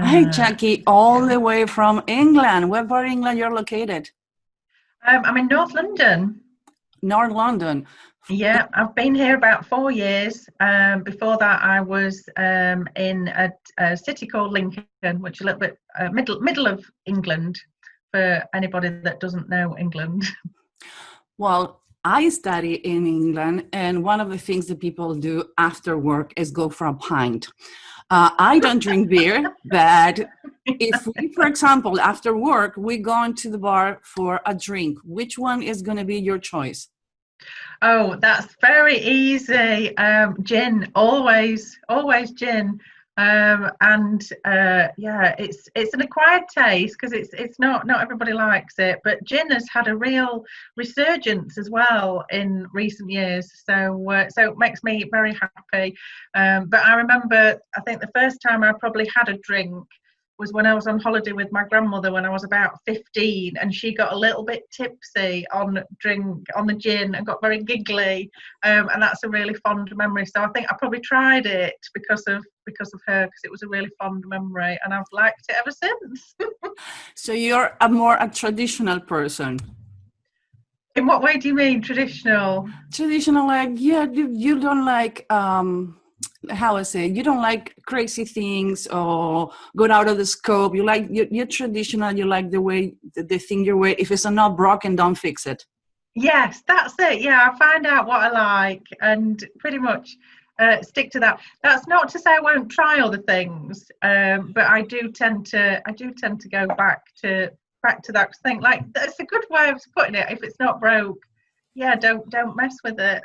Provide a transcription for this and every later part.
Hi, Jackie, all the way from England. Where part of England you're located? I'm in North London. North London. Yeah, I've been here about 4 years. Before that, I was in a city called Lincoln, which is a little bit middle of England for anybody that doesn't know England. Well, I study in England, and one of the things that people do after work is go for a pint. I don't drink beer, but if we, for example, after work, we go into the bar for a drink, which one is going to be your choice? Oh, that's very easy. Gin, always gin. And yeah, it's an acquired taste because it's not everybody likes it, but gin has had a real resurgence as well in recent years. So it makes me very happy. But I remember, I think the first time I probably had a drink was when I was on holiday with my grandmother when I was about 15, and she got a little bit tipsy on the gin and got very giggly, and that's a really fond memory. So I think I probably tried it because of her, because it was a really fond memory, and I've liked it ever since. So you're a traditional person. In what way do you mean traditional? Traditional, like, yeah, you don't like, how I say, you don't like crazy things or go out of the scope. You like, you're traditional, you like the way, the thing your way. If it's not broken, don't fix it. Yes, that's it. Yeah, I find out what I like and pretty much stick to that. That's not to say I won't try other things, but I do tend to go back to that. 'Cause I think, like, that's a good way of putting it. If it's not broke, yeah, don't mess with it.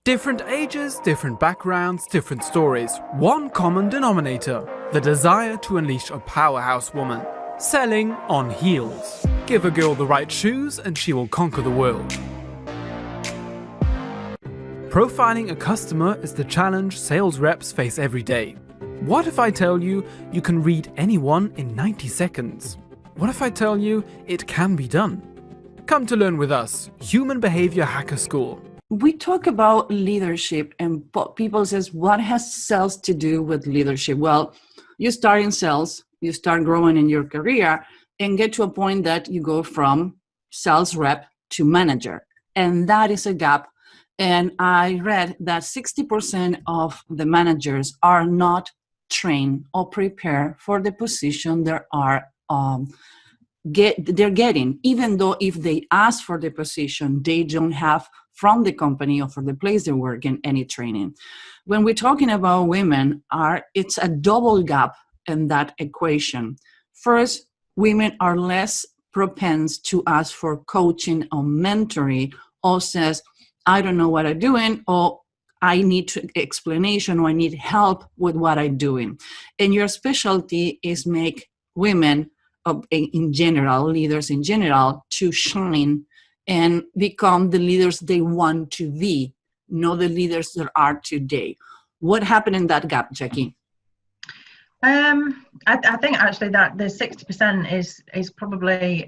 Different ages, different backgrounds, different stories. One common denominator: the desire to unleash a powerhouse woman. Selling on heels. Give a girl the right shoes and she will conquer the world. Profiling a customer is the challenge sales reps face every day. What if I tell you you can read anyone in 90 seconds? What if I tell you it can be done? Come to learn with us, Human Behavior Hacker School. We talk about leadership, and people says, what has sales to do with leadership? Well, you start in sales, you start growing in your career and get to a point that you go from sales rep to manager. And that is a gap. And I read that 60% of the managers are not trained or prepared for the position they're getting, even though if they ask for the position, they don't have from the company or for the place they work in any training. When we're talking about women, it's a double gap in that equation. First, women are less propense to ask for coaching or mentoring, or says, I don't know what I'm doing, or I need explanation, or I need help with what I'm doing. And your specialty is make women in general, leaders in general, to shine and become the leaders they want to be, not the leaders that are today. What happened in that gap, Jackie? I think actually that the 60% is probably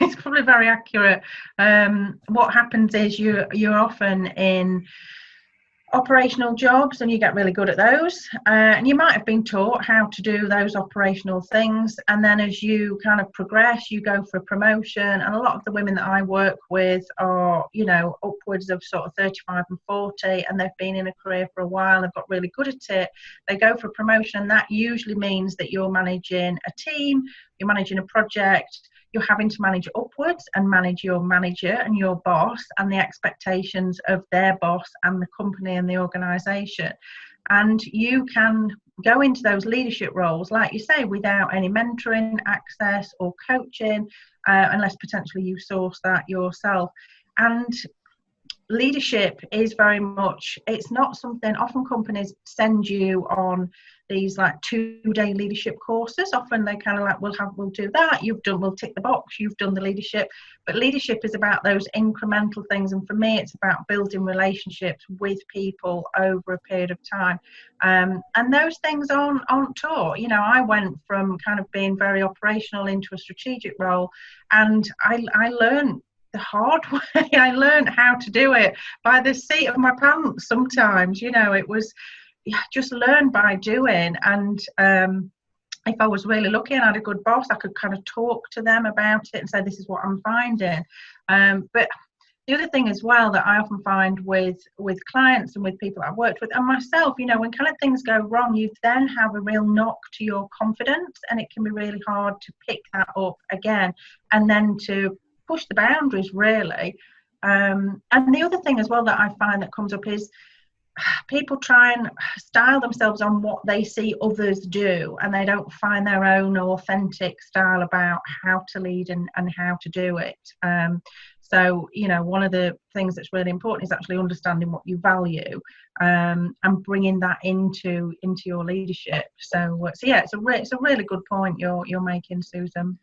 it's probably very accurate. What happens is you're often in operational jobs and you get really good at those, and you might have been taught how to do those operational things, and then as you kind of progress you go for a promotion. And a lot of the women that I work with are, you know, upwards of sort of 35 and 40, and they've been in a career for a while, they've got really good at it, they go for a promotion, and that usually means that you're managing a team, you're managing a project, you're having to manage upwards and manage your manager and your boss and the expectations of their boss and the company and the organization. And you can go into those leadership roles, like you say, without any mentoring access or coaching, unless potentially you source that yourself. And leadership is very much, it's not something, often companies send you on these like 2-day leadership courses. Often they kind of like, we'll do that, we'll tick the box, you've done the leadership. But leadership is about those incremental things, and for me it's about building relationships with people over a period of time, and those things aren't taught. You know, I went from kind of being very operational into a strategic role, and I learned the hard way. I learned how to do it by the seat of my pants sometimes. You know, it was just learn by doing. And if I was really lucky and had a good boss, I could kind of talk to them about it and say, this is what I'm finding. But the other thing as well that I often find with clients and with people I've worked with and myself, you know, when kind of things go wrong, you then have a real knock to your confidence, and it can be really hard to pick that up again and then to push the boundaries, really. And the other thing as well that I find that comes up is people try and style themselves on what they see others do, and they don't find their own authentic style about how to lead and how to do it. So, you know, one of the things that's really important is actually understanding what you value, and bringing that into your leadership. So yeah, it's a really good point you're making, Susan.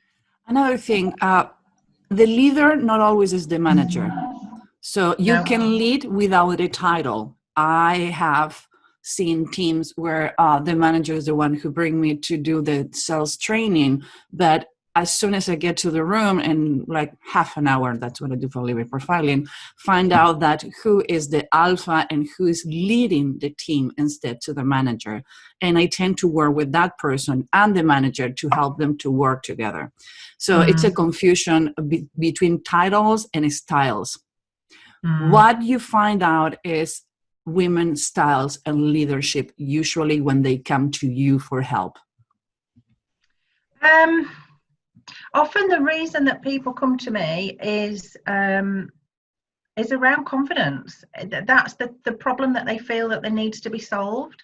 Another thing, the leader not always is the manager. So you can lead without a title. I have seen teams where the manager is the one who bring me to do the sales training, but as soon as I get to the room in like half an hour, that's what I do for leader profiling, find out that who is the alpha and who is leading the team instead to the manager. And I tend to work with that person and the manager to help them to work together. So it's a confusion between titles and styles. What you find out is women's styles and leadership usually when they come to you for help. Often the reason that people come to me is around confidence. That's the problem that they feel that there needs to be solved.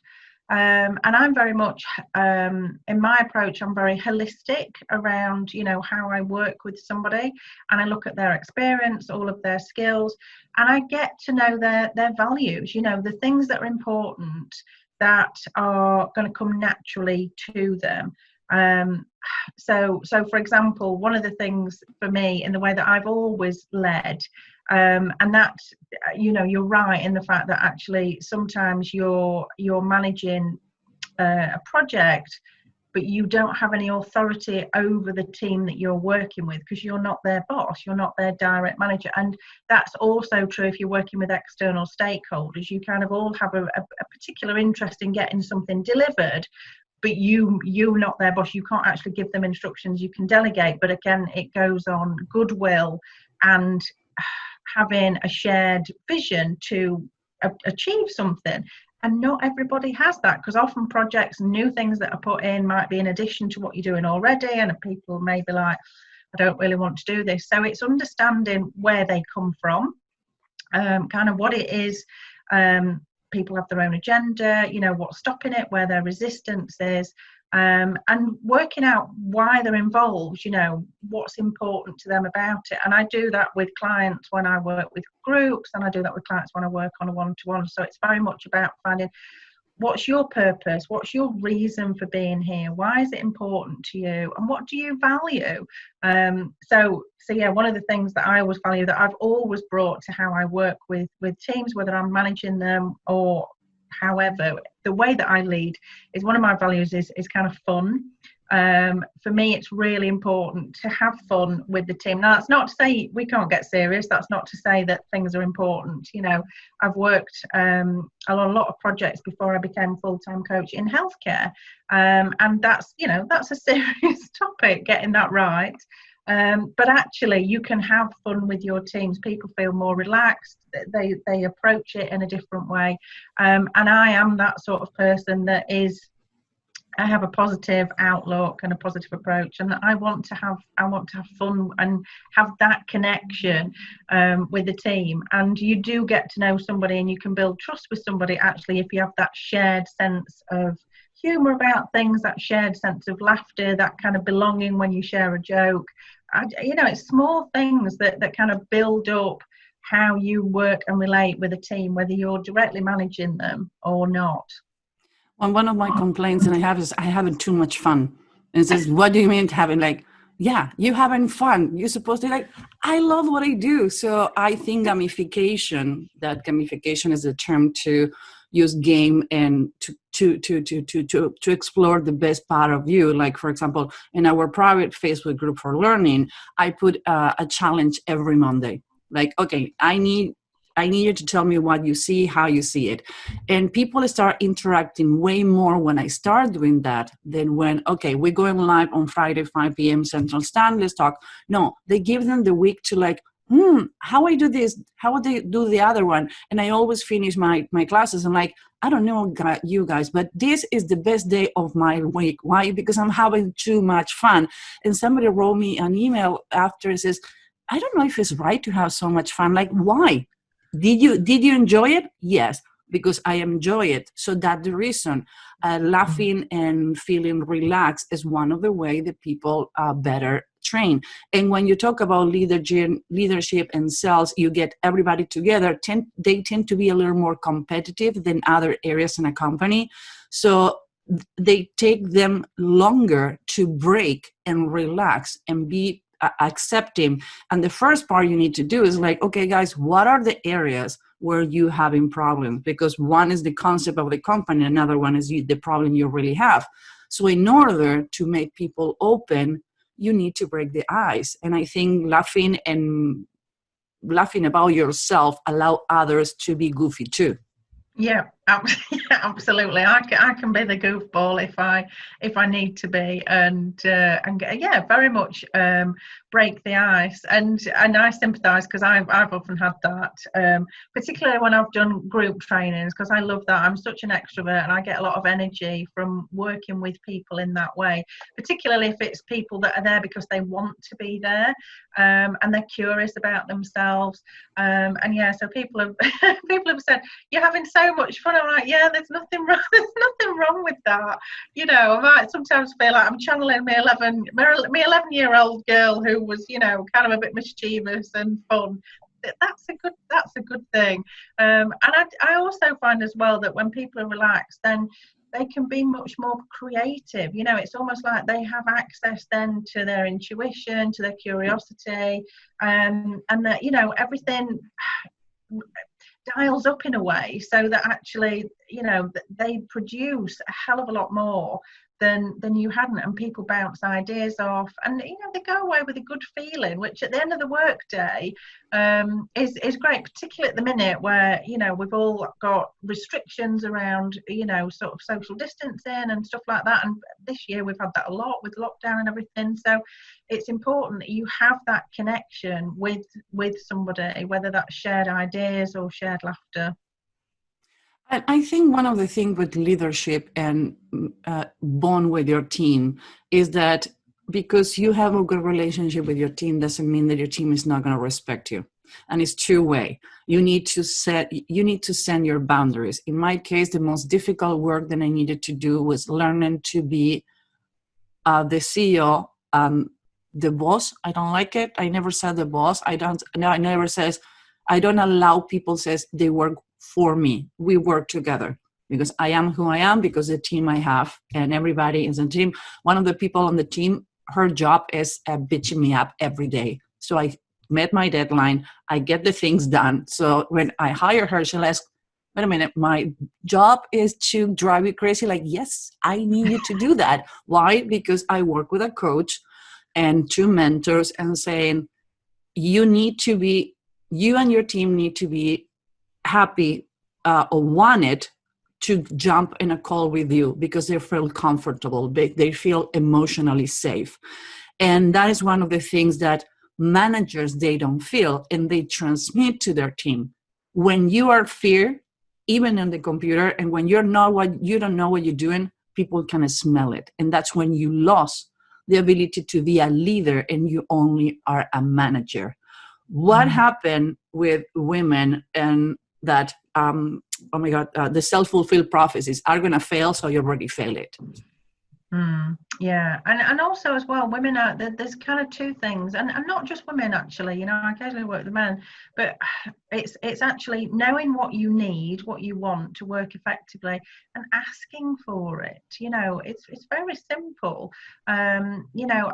And I'm very much, in my approach, I'm very holistic around, you know, how I work with somebody, and I look at their experience, all of their skills, and I get to know their values, you know, the things that are important that are going to come naturally to them. So for example, one of the things for me in the way that I've always led, and that, you know, you're right in the fact that actually sometimes you're managing a project, but you don't have any authority over the team that you're working with because you're not their boss, you're not their direct manager. And that's also true if you're working with external stakeholders. You kind of all have a particular interest in getting something delivered, but you're not their boss. You can't actually give them instructions. You can delegate, but again, it goes on goodwill and having a shared vision to achieve something. And not everybody has that, because often projects and new things that are put in might be in addition to what you're doing already, and people may be like, I don't really want to do this. So it's understanding where they come from, kind of what it is. People have their own agenda, you know, what's stopping it, where their resistance is, and working out why they're involved, you know, what's important to them about it. And I do that with clients when I work with groups, and I do that with clients when I work on a one-to-one. So it's very much about finding what's your purpose, what's your reason for being here, why is it important to you, and what do you value. So yeah, one of the things that I always value, that I've always brought to how I work with teams, whether I'm managing them or however, the way that I lead is, one of my values is kind of fun. For me, it's really important to have fun with the team. Now, that's not to say we can't get serious. That's not to say that things are important. You know, I've worked on a lot of projects before I became a full-time coach in healthcare. And that's, you know, that's a serious topic, getting that right. But actually, you can have fun with your teams. People feel more relaxed. They approach it in a different way. And I am that sort of person that is, I have a positive outlook and a positive approach, and I want to have fun and have that connection with the team. And you do get to know somebody, and you can build trust with somebody actually if you have that shared sense of humour about things, that shared sense of laughter, that kind of belonging when you share a joke. You know, it's small things that kind of build up how you work and relate with a team, whether you're directly managing them or not. Well, one of my complaints and I have is I having too much fun. And it says, what do you mean having, like, yeah, you having fun. You're supposed to, like, I love what I do. So I think gamification is a term to use game and to explore the best part of you. Like, for example, in our private Facebook group for learning, I put a challenge every Monday. Like, okay, I need I need you to tell me what you see, how you see it. And people start interacting way more when I start doing that than when, okay, we're going live on Friday, 5 p.m. Central Standard, let's talk. No, they give them the week to like, how I do this, how would they do the other one? And I always finish my classes. I'm like, I don't know you guys, but this is the best day of my week. Why? Because I'm having too much fun. And somebody wrote me an email after and says, I don't know if it's right to have so much fun. Like, why? Did you enjoy it? Yes, because I enjoy it. So that's the reason. Laughing and feeling relaxed is one of the ways that people are better trained. And when you talk about leadership and sales, you get everybody together. They tend to be a little more competitive than other areas in a company. So they take them longer to break and relax and be accepting. And the first part you need to do is like, okay, guys, what are the areas where you having problems? Because one is the concept of the company, another one is the problem you really have. So in order to make people open, you need to break the ice. And I think laughing about yourself allow others to be goofy too. Yeah, absolutely. I can be the goofball if I need to be, and yeah, very much break the ice. And I sympathise, because I've often had that, particularly when I've done group trainings, because I love that. I'm such an extrovert, and I get a lot of energy from working with people in that way. Particularly if it's people that are there because they want to be there, and they're curious about themselves. And yeah, so people have said, you're having so much fun. I'm like, yeah, there's nothing wrong. There's nothing wrong with that. You know, I might sometimes feel like I'm channeling my 11-year-old girl who was, you know, kind of a bit mischievous and fun. That's a good thing. And I also find as well that when people are relaxed, then they can be much more creative. You know, it's almost like they have access then to their intuition, to their curiosity, and that, you know, everything dials up in a way, so that actually, you know, they produce a hell of a lot more than you hadn't, and people bounce ideas off, and you know, they go away with a good feeling, which at the end of the work day is great, particularly at the minute where, you know, we've all got restrictions around, you know, sort of social distancing and stuff like that, and this year we've had that a lot with lockdown and everything. So it's important that you have that connection with somebody, whether that's shared ideas or shared laughter. And I think one of the things with leadership and bond with your team is that because you have a good relationship with your team doesn't mean that your team is not going to respect you. And it's two-way. You need to send your boundaries. In my case, the most difficult work that I needed to do was learning to be the CEO, the boss. I don't like it. I never said the boss. I don't allow people says they work for me. We work together because I am who I am, because the team I have, and everybody is a team. One of the people on the team, her job is bitching me up every day. So I met my deadline. I get the things done. So when I hire her, she'll ask, wait a minute, my job is to drive you crazy. Like, yes, I need you to do that. Why? Because I work with a coach and 2 mentors, and saying, you and your team need to be happy or wanted to jump in a call with you because they feel comfortable, they feel emotionally safe. And that is one of the things that managers, they don't feel, and they transmit to their team. When you are fear, even on the computer, and when you don't know what you're doing, people can smell it. And that's when you lost the ability to be a leader and you only are a manager. What happened with women and that, the self-fulfilled prophecies are going to fail, so you already failed it. Yeah, and also as well, women are, there's kind of 2 things, and not just women actually, you know, I occasionally work with men, but it's actually knowing what you need, what you want to work effectively, and asking for it. You know, it's very simple. You know,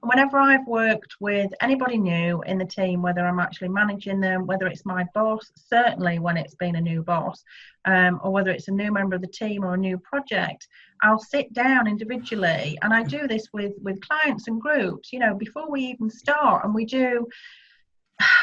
whenever I've worked with anybody new in the team, whether I'm actually managing them, whether it's my boss, certainly when it's been a new boss, or whether it's a new member of the team or a new project, I'll sit down individually, and I do this with clients and groups, you know, before we even start, and we do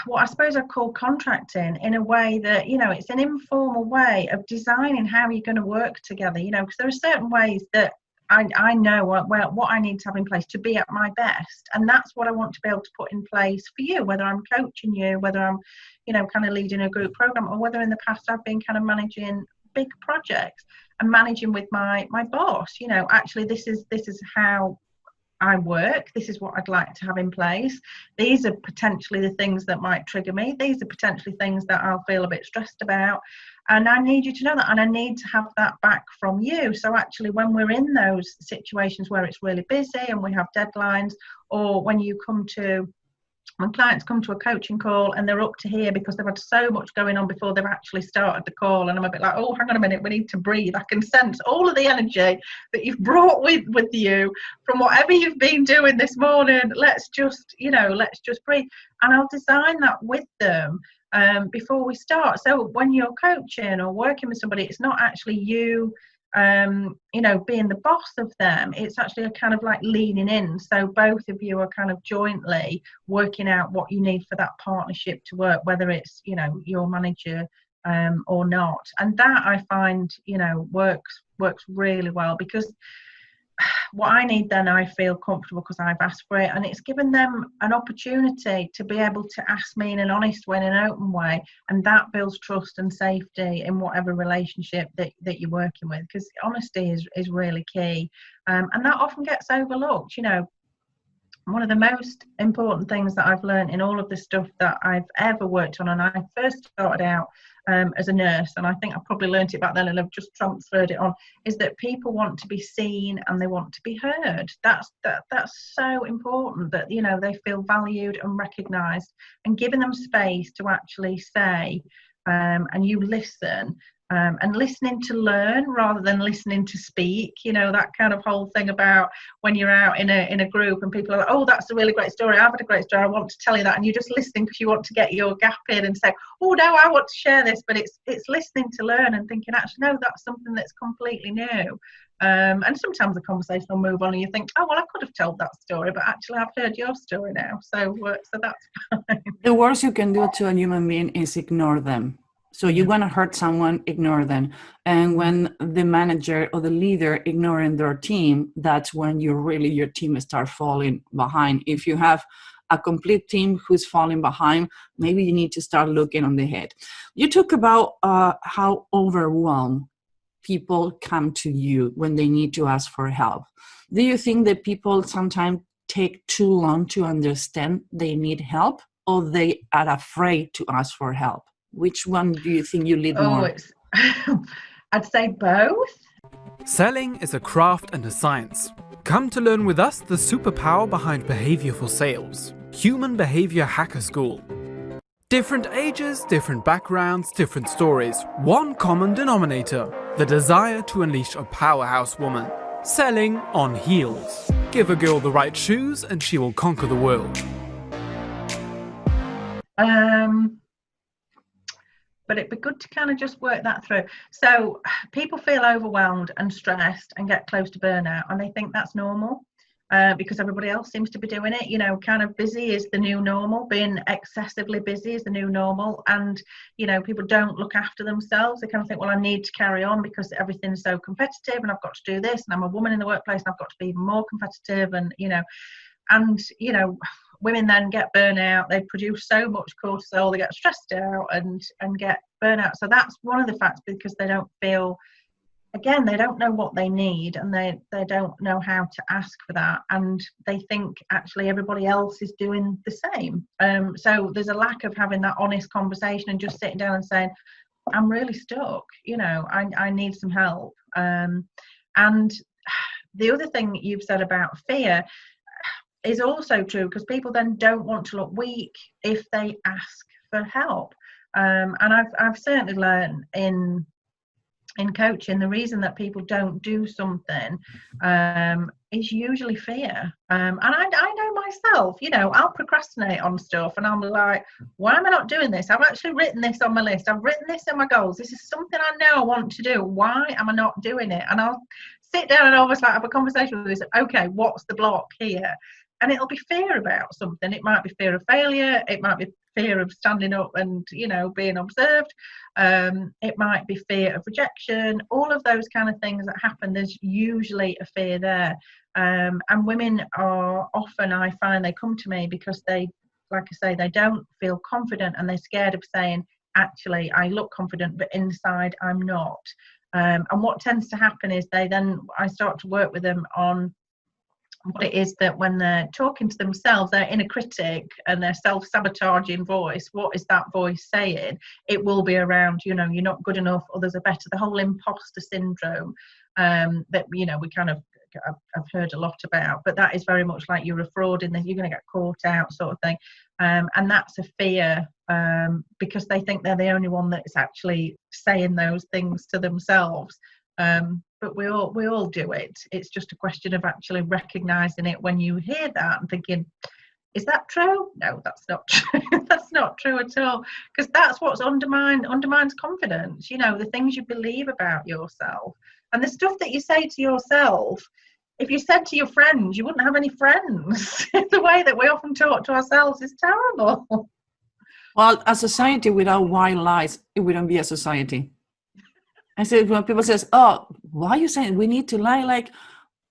what I suppose I call contracting, in a way that, it's an informal way of designing how you're going to work together, because there are certain ways that I know what I need to have in place to be at my best. And that's what I want to be able to put in place for you, whether I'm coaching you, whether I'm, kind of leading a group program, or whether in the past I've been kind of managing big projects and managing with my boss. Actually, this is how I work. This is what I'd like to have in place. These are potentially the things that might trigger me. These are potentially things that I'll feel a bit stressed about. And I need you to know that, and I need to have that back from you. So actually, when we're in those situations where it's really busy and we have deadlines, or when clients come to a coaching call and they're up to here because they've had so much going on before they've actually started the call, and I'm a bit like, oh, hang on a minute, we need to breathe. I can sense all of the energy that you've brought with you from whatever you've been doing this morning. Let's just breathe. And I'll design that with them before we start. So when you're coaching or working with somebody, it's not actually you being the boss of them. It's actually a kind of like leaning in, so both of you are kind of jointly working out what you need for that partnership to work, whether it's your manager or not. And that I find works really well, because what I need, then I feel comfortable because I've asked for it, and it's given them an opportunity to be able to ask me in an honest way, in an open way, and that builds trust and safety in whatever relationship that you're working with, because honesty is really key, and that often gets overlooked. One of the most important things that I've learned in all of the stuff that I've ever worked on, and I first started out as a nurse, and I think I probably learned it back then and I've just transferred it on, is that people want to be seen and they want to be heard. That's so important, that they feel valued and recognised, and giving them space to actually say, and you listen. And listening to learn rather than listening to speak, that kind of whole thing about when you're out in a group and people are like, oh, that's a really great story, I've had a great story, I want to tell you that, and you're just listening because you want to get your gap in and say, oh no, I want to share this. But it's listening to learn and thinking, actually no, that's something that's completely new. And sometimes the conversation will move on and you think, oh well, I could have told that story, but actually I've heard your story now, so that's fine. The worst you can do to a human being is ignore them. So you want to hurt someone, ignore them. And when the manager or the leader ignoring their team, that's when your team starts falling behind. If you have a complete team who's falling behind, maybe you need to start looking on the head. You talk about how overwhelmed people come to you when they need to ask for help. Do you think that people sometimes take too long to understand they need help, or they are afraid to ask for help? Which one do you think you lead more? I'd say both. Selling is a craft and a science. Come to learn with us the superpower behind behavior for sales. Human Behavior Hacker School. Different ages, different backgrounds, different stories. One common denominator: the desire to unleash a powerhouse woman. Selling on heels. Give a girl the right shoes and she will conquer the world. But it'd be good to kind of just work that through. So people feel overwhelmed and stressed and get close to burnout, and they think that's normal because everybody else seems to be doing it. Kind of busy is the new normal. Being excessively busy is the new normal. And, people don't look after themselves. They kind of think, well, I need to carry on because everything's so competitive and I've got to do this, and I'm a woman in the workplace and I've got to be even more competitive. And, women then get burnout. They produce so much cortisol, they get stressed out and get burnout. So that's one of the facts, because they don't feel, again, they don't know what they need, and they don't know how to ask for that, and they think actually everybody else is doing the same. So there's a lack of having that honest conversation and just sitting down and saying, I'm really stuck, I need some help. And the other thing you've said about fear is also true, because people then don't want to look weak if they ask for help. And I've certainly learned in coaching, the reason that people don't do something is usually fear. And I know myself, I'll procrastinate on stuff and I'm like, why am I not doing this? I've actually written this on my list. I've written this in my goals. This is something I know I want to do. Why am I not doing it? And I'll sit down and almost like have a conversation with this. Okay, what's the block here? and it'll be fear about something. It might be fear of failure, it might be fear of standing up and, you know, being observed, it might be fear of rejection. All of those kind of things that happen, there's usually a fear there. And women are often, I find, they come to me because they, like I say, they don't feel confident, and they're scared of saying, actually, I look confident, but inside I'm not. And what tends to happen is I start to work with them on what it is that when they're talking to themselves, their inner critic and their self-sabotaging voice, what is that voice saying? It will be around, you know, you're not good enough, others are better, the whole imposter syndrome that, you know, we kind of, I've heard a lot about, but that is very much like you're a fraud in this, you're going to get caught out sort of thing. And that's a fear because they think they're the only one that's actually saying those things to themselves. But we all do it. It's just a question of actually recognizing it when you hear that and thinking, is that true? No, that's not true. That's not true at all, because that's what's undermines confidence. You know, the things you believe about yourself and the stuff that you say to yourself. If you said to your friends, you wouldn't have any friends. The way that we often talk to ourselves is terrible. Well, a society without white lies, it wouldn't be a society. I said, when people says, oh, why are you saying we need to lie? Like,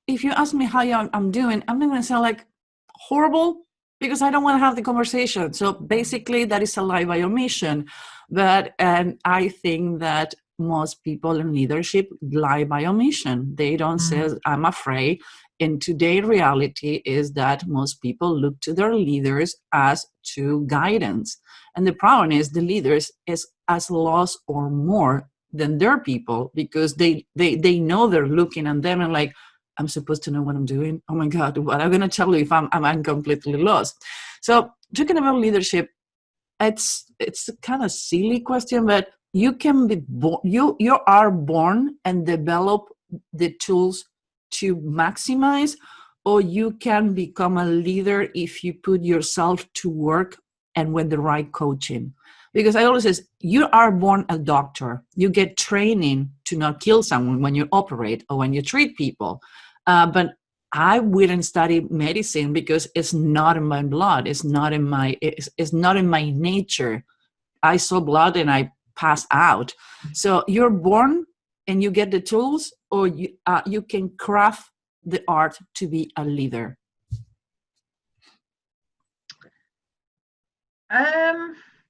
if you ask me how I'm doing, I'm not going to sound like horrible because I don't want to have the conversation. So basically that is a lie by omission. But I think that most people in leadership lie by omission. They don't say, I'm afraid. And today's reality is that most people look to their leaders as to guidance. And the problem is the leaders is as lost or more than their people, because they know they're looking at them and like, I'm supposed to know what I'm doing. Oh my God, what I'm going to tell you if I'm completely lost. So talking about leadership, it's a kind of silly question, but you can be you are born and develop the tools to maximize, or you can become a leader if you put yourself to work and with the right coaching. Because I always say, you are born a doctor. You get training to not kill someone when you operate or when you treat people. But I wouldn't study medicine because it's not in my blood. It's not in my nature. I saw blood and I passed out. So you're born and you get the tools, or you can craft the art to be a leader.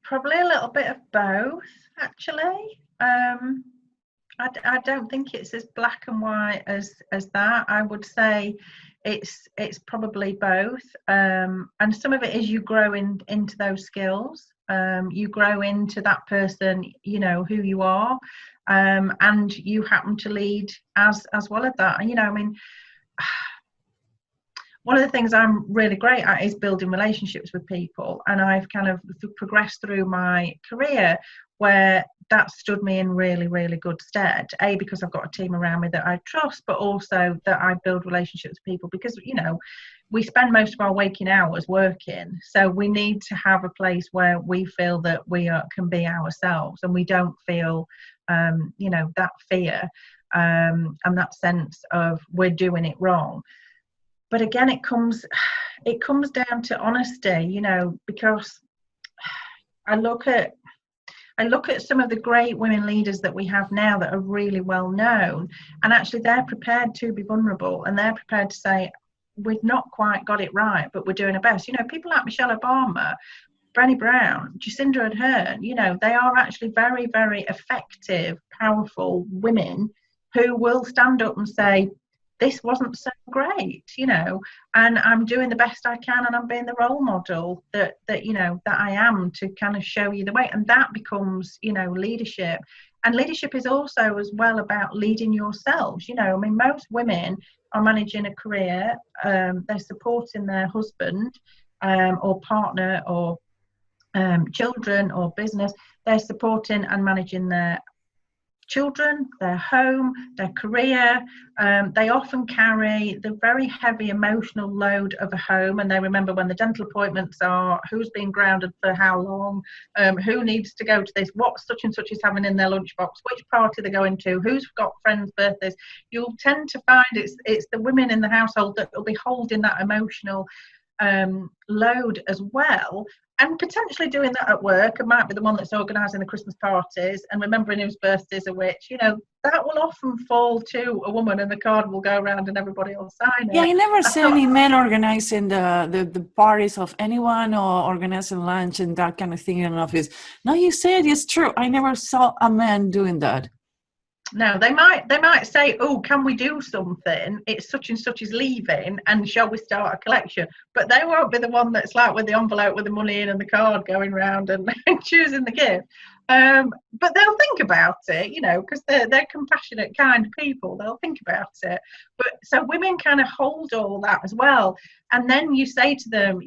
Probably a little bit of both, actually. I don't think it's as black and white as that. I would say it's probably both. And some of it is you grow into those skills. You grow into that person, you know, who you are, and you happen to lead as well as that. And, you know, I mean, one of the things I'm really great at is building relationships with people, and I've kind of progressed through my career where that stood me in really, really good stead. A, because I've got a team around me that I trust, but also that I build relationships with people because, you know, we spend most of our waking hours working, so we need to have a place where we feel that we can be ourselves and we don't feel, you know, that fear and that sense of we're doing it wrong. But again, it comes down to honesty, you know, because I look at some of the great women leaders that we have now that are really well known, and actually they're prepared to be vulnerable and they're prepared to say, we've not quite got it right, but we're doing our best. You know, people like Michelle Obama, Brené Brown, Jacinda Ardern, you know, they are actually very, very effective, powerful women who will stand up and say, this wasn't so great, you know, and I'm doing the best I can, and I'm being the role model that you know that I am to kind of show you the way. And that becomes, you know, leadership. And leadership is also as well about leading yourselves. You know, I mean, most women are managing a career, they're supporting their husband or partner or children or business. They're supporting and managing their children, their home, their career. They often carry the very heavy emotional load of a home, and they remember when the dental appointments are, who's been grounded for how long, who needs to go to this, what such and such is having in their lunchbox, which party they're going to, who's got friends' birthdays. You'll tend to find it's the women in the household that will be holding that emotional load as well. And potentially doing that at work, it might be the one that's organising the Christmas parties and remembering whose birthdays are which, that will often fall to a woman, and the card will go around and everybody will sign it. Yeah, I never see any men organizing the parties of anyone or organizing lunch and that kind of thing in an office. No, you said it's true. I never saw a man doing that. No, they might say, oh, can we do something? It's such and such is leaving, and shall we start a collection? But they won't be the one that's like with the envelope with the money in and the card going round and choosing the gift. But they'll think about it, because they're compassionate, kind people. They'll think about it. But so women kind of hold all that as well. And then you say to them,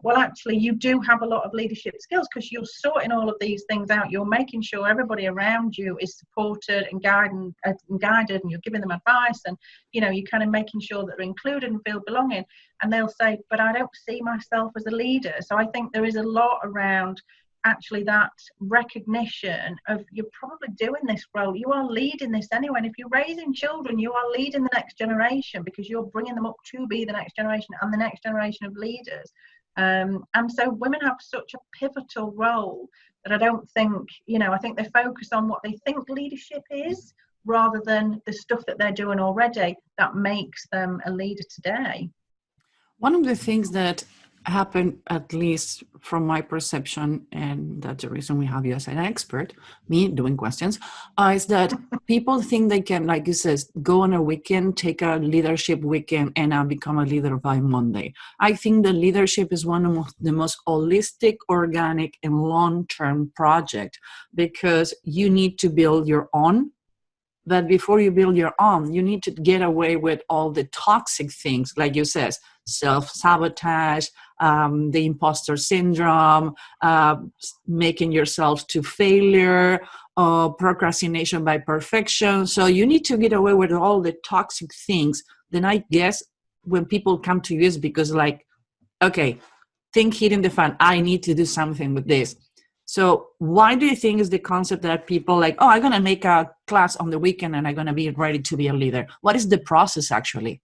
well, actually, you do have a lot of leadership skills because you're sorting all of these things out. You're making sure everybody around you is supported and guided, and you're giving them advice, and you're kind of making sure that they're included and feel belonging. And they'll say, but I don't see myself as a leader. So I think there is a lot around actually that recognition of you're probably doing this role, you are leading this anyway, and if you're raising children, you are leading the next generation because you're bringing them up to be the next generation and the next generation of leaders. And so women have such a pivotal role that I don't think, I think they focus on what they think leadership is rather than the stuff that they're doing already that makes them a leader today. One of the things that happened, at least from my perception, and that's the reason we have you as an expert, me doing questions, is that people think they can, like you said, go on a weekend, take a leadership weekend, and become a leader by Monday. I think the leadership is one of the most holistic, organic, and long-term project because you need to build your own. But before you build your own, you need to get away with all the toxic things, like you said, self-sabotage, the imposter syndrome, making yourself to failure, procrastination by perfection. So you need to get away with all the toxic things. Then I guess when people come to you is because okay, thing hitting the fan, I need to do something with this. So why do you think is the concept that people I'm going to make a class on the weekend and I'm going to be ready to be a leader? What is the process actually?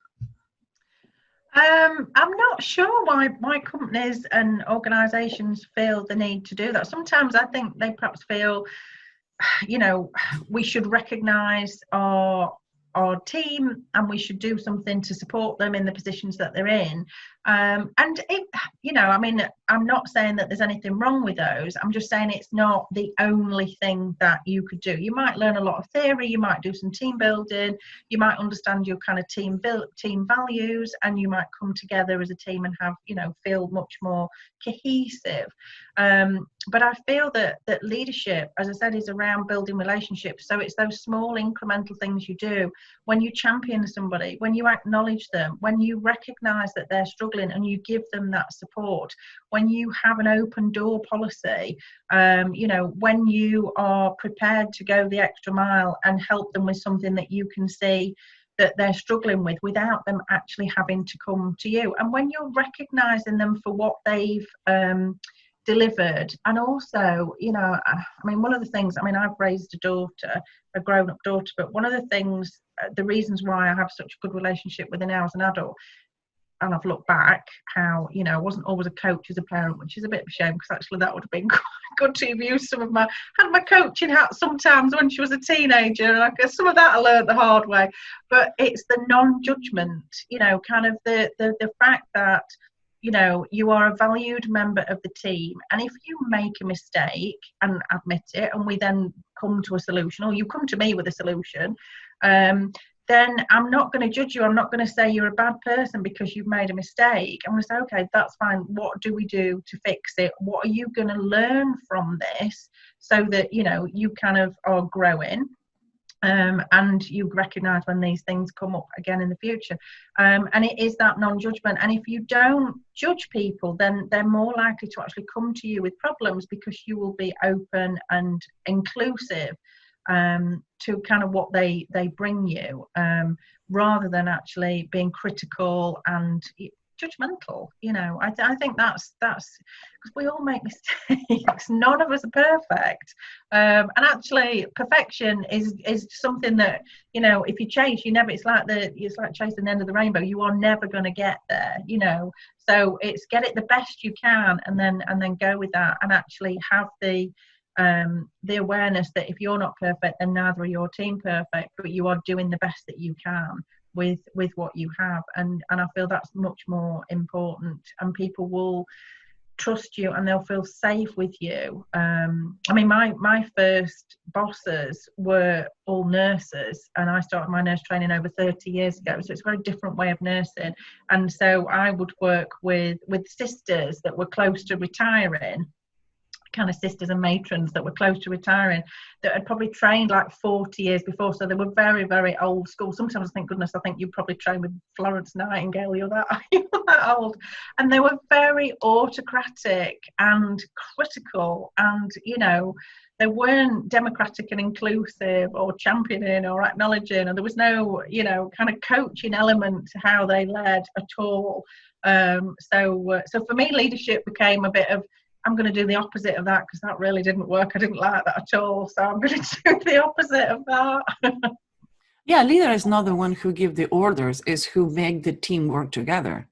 I'm not sure why companies and organisations feel the need to do that. Sometimes I think they perhaps feel, we should recognise our team and we should do something to support them in the positions that they're in. And it, I'm not saying that there's anything wrong with those. I'm just saying it's not the only thing that you could do. You might learn a lot of theory, you might do some team building, you might understand your kind of team values, and you might come together as a team and have, feel much more cohesive. But I feel that leadership, as I said, is around building relationships. So it's those small incremental things you do when you champion somebody, when you acknowledge them, when you recognize that they're struggling and you give them that support, when you have an open door policy, when you are prepared to go the extra mile and help them with something that you can see that they're struggling with without them actually having to come to you. And when you're recognizing them for what they've delivered. And also, one of the things, I've raised a grown-up daughter, but one of the things, the reasons why I have such a good relationship with her now as an adult, and I've looked back how, I wasn't always a coach as a parent, which is a bit of a shame because actually that would have been quite good to have used had my coaching hat sometimes when she was a teenager, and some of that I learned the hard way. But it's the non-judgment, kind of the fact that, you are a valued member of the team, and if you make a mistake and admit it, and we then come to a solution, or you come to me with a solution, then I'm not going to judge you. I'm not going to say you're a bad person because you've made a mistake. I'm going to say, okay, that's fine. What do we do to fix it? What are you going to learn from this so that, you kind of are growing? And you recognise when these things come up again in the future. And it is that non-judgment. And if you don't judge people, then they're more likely to actually come to you with problems because you will be open and inclusive to kind of what they bring you, rather than actually being critical and judgmental. I think that's because we all make mistakes. None of us are perfect, and actually perfection is something that, if you chase, it's like chasing the end of the rainbow. You are never going to get there, so it's get it the best you can, and then go with that, and actually have the awareness that if you're not perfect, then neither are your team perfect, but you are doing the best that you can with what you have, and I feel that's much more important, and people will trust you and they'll feel safe with you. My first bosses were all nurses, and I started my nurse training over 30 years ago, so it's a very different way of nursing, and so I would work with sisters that were close to retiring, kind of sisters and matrons that were close to retiring, that had probably trained like 40 years before, so they were very, very old school. Sometimes I think you probably trained with Florence Nightingale, you're that old, and they were very autocratic and critical, and they weren't democratic and inclusive or championing or acknowledging, and there was no kind of coaching element to how they led at all. So for me, leadership became a bit of, I'm going to do the opposite of that, because that really didn't work. I didn't like that at all. So I'm going to do the opposite of that. Yeah, leader is not the one who give the orders, is who make the team work together.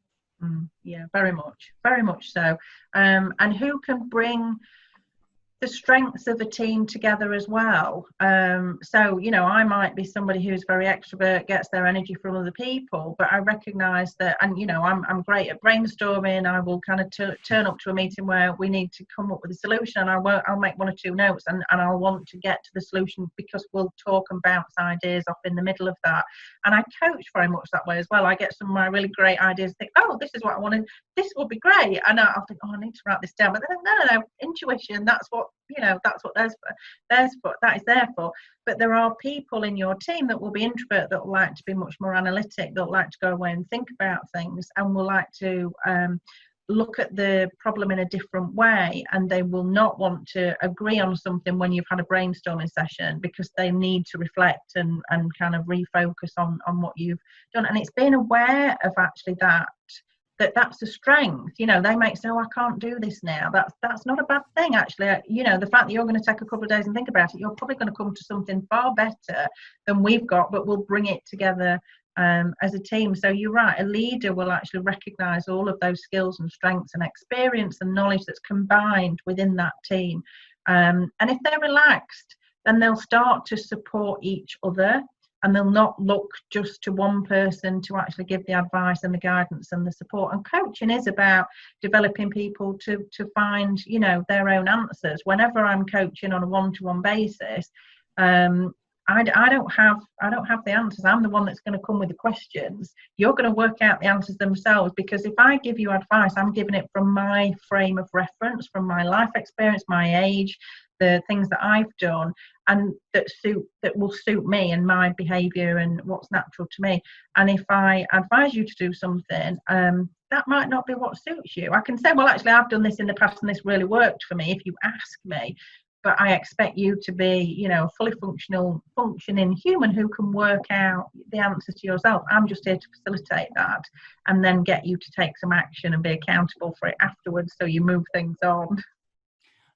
Yeah, very much so. And who can bring the strengths of a team together as well. So I might be somebody who's very extrovert, gets their energy from other people, but I recognize that, and I'm great at brainstorming. I will kind of turn up to a meeting where we need to come up with a solution, and I'll make one or two notes, and I'll want to get to the solution, because we'll talk and bounce ideas off in the middle of that. And I coach very much that way as well. I get some of my really great ideas, think, oh, this is what I wanted, this would be great, and I'll think, oh, I need to write this down, but then no, intuition, that's what that is there for. But there are people in your team that will be introvert, that will like to be much more analytic, that will like to go away and think about things, and will like to look at the problem in a different way, and they will not want to agree on something when you've had a brainstorming session, because they need to reflect and kind of refocus on what you've done. And it's being aware of actually that's a strength. They might say, oh, I can't do this now. That's not a bad thing, actually. The fact that you're going to take a couple of days and think about it, you're probably going to come to something far better than we've got, but we'll bring it together as a team. So you're right, a leader will actually recognize all of those skills and strengths and experience and knowledge that's combined within that team. And if they're relaxed, then they'll start to support each other, and they'll not look just to one person to actually give the advice and the guidance and the support. And coaching is about developing people to find, their own answers. Whenever I'm coaching on a one-to-one basis, I don't have the answers. I'm the one that's going to come with the questions. You're going to work out the answers themselves, because if I give you advice, I'm giving it from my frame of reference, from my life experience, my age, the things that I've done, and that will suit me and my behaviour and what's natural to me. And if I advise you to do something, that might not be what suits you. I can say, well, actually, I've done this in the past and this really worked for me, if you ask me. But I expect you to be, a fully functioning human who can work out the answer to yourself. I'm just here to facilitate that, and then get you to take some action and be accountable for it afterwards, so you move things on.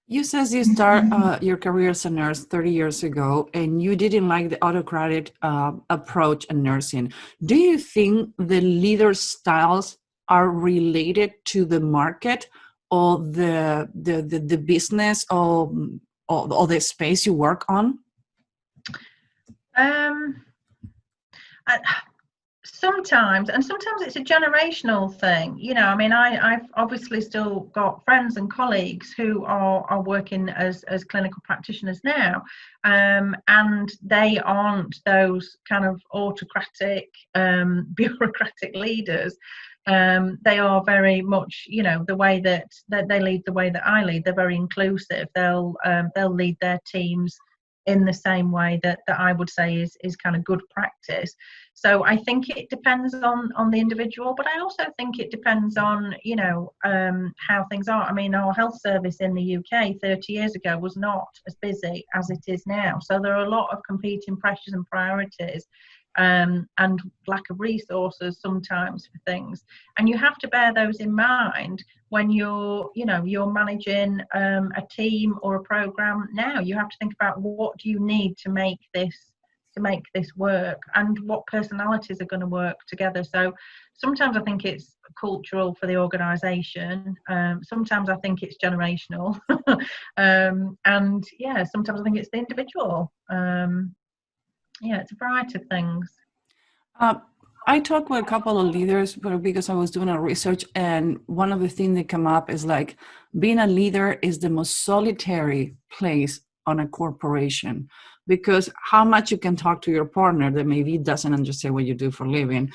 You says you start your career as a nurse 30 years ago, and you didn't like the autocratic approach in nursing. Do you think the leader styles are related to the market, or the business, or the space you work on? Sometimes it's a generational thing. I've obviously still got friends and colleagues who are working as clinical practitioners now, and they aren't those kind of autocratic, bureaucratic leaders. They are very much, the way that they lead, the way that I lead. They're very inclusive. They'll lead their teams in the same way that I would say is kind of good practice. So I think it depends on the individual, but I also think it depends on, how things are. Our health service in the UK 30 years ago was not as busy as it is now. So there are a lot of competing pressures and priorities and lack of resources sometimes for things. And you have to bear those in mind when you're managing a team or a program. Now you have to think about, what do you need to make this work, and what personalities are going to work together. So sometimes I think it's cultural for the organisation, sometimes I think it's generational, and sometimes I think it's the individual. It's a variety of things. I talked with a couple of leaders, but because I was doing a research, and one of the things that come up is like, being a leader is the most solitary place on a corporation, because how much you can talk to your partner that maybe doesn't understand what you do for a living.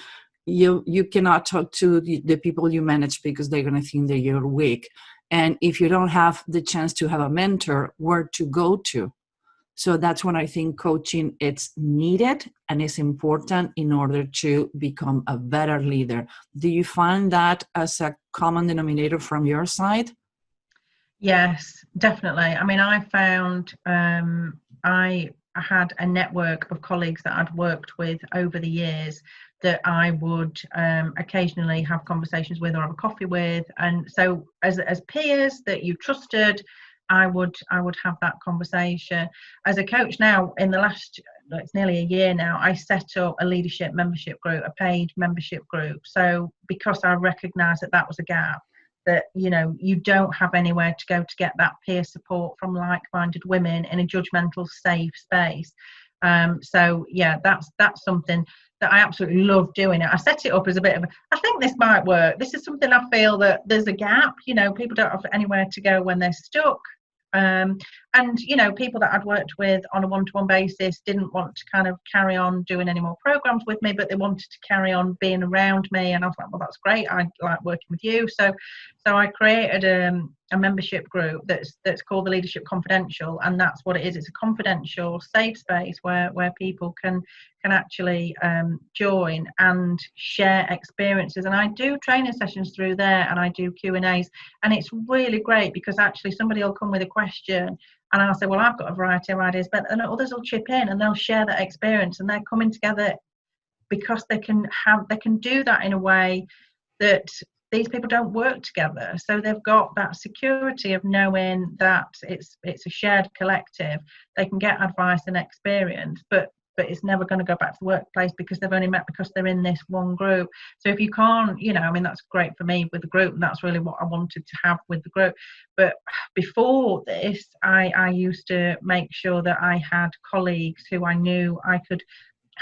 You cannot talk to the people you manage, because they're going to think that you're weak. And if you don't have the chance to have a mentor, where to go to? So that's when I think coaching, it's needed and it's important in order to become a better leader. Do you find that as a common denominator from your side? Yes, definitely. I mean, I found I had a network of colleagues that I'd worked with over the years that I would occasionally have conversations with or have a coffee with. And so as peers that you trusted, I would have that conversation. As a coach now, in the last, it's nearly a year now, I set up a leadership membership group, a paid membership group. So because I recognised that was a gap, that you don't have anywhere to go to get that peer support from like-minded women in a judgmental, safe space. So yeah, that's something that I absolutely love doing. I set it up as a bit of I think this might work. This is something I feel that there's a gap. People don't have anywhere to go when they're stuck. And people that I'd worked with on a one-to-one basis didn't want to kind of carry on doing any more programs with me, but they wanted to carry on being around me. And I was like, well, that's great, I like working with you. So I created a membership group that's called the Leadership Confidential, and that's what it is. It's a confidential, safe space where people can actually join and share experiences. And I do training sessions through there, and I do Q&As, and it's really great because actually somebody will come with a question and I'll say, well, I've got a variety of ideas, but then others will chip in and they'll share that experience, and they're coming together because they can do that in a way that these people don't work together. So they've got that security of knowing that it's a shared collective. They can get advice and experience, but it's never going to go back to the workplace because they've only met because they're in this one group. So if you can't, I mean, that's great for me with the group, and that's really what I wanted to have with the group. But before this, I used to make sure that I had colleagues who I knew I could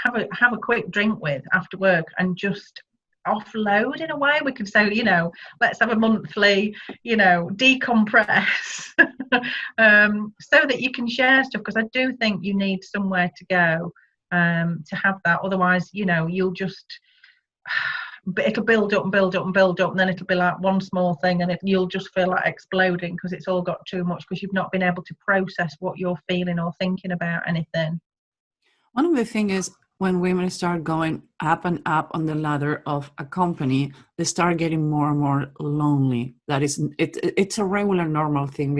have a quick drink with after work and just offload in a way. We could say, let's have a monthly, decompress, so that you can share stuff, because I do think you need somewhere to go to have that. Otherwise, you'll just, it'll build up and build up and build up, and then it'll be like one small thing, and you'll just feel like exploding because it's all got too much, because you've not been able to process what you're feeling or thinking about anything. One of the things is, when women start going up and up on the ladder of a company, they start getting more and more lonely. That is, it's a regular, normal thing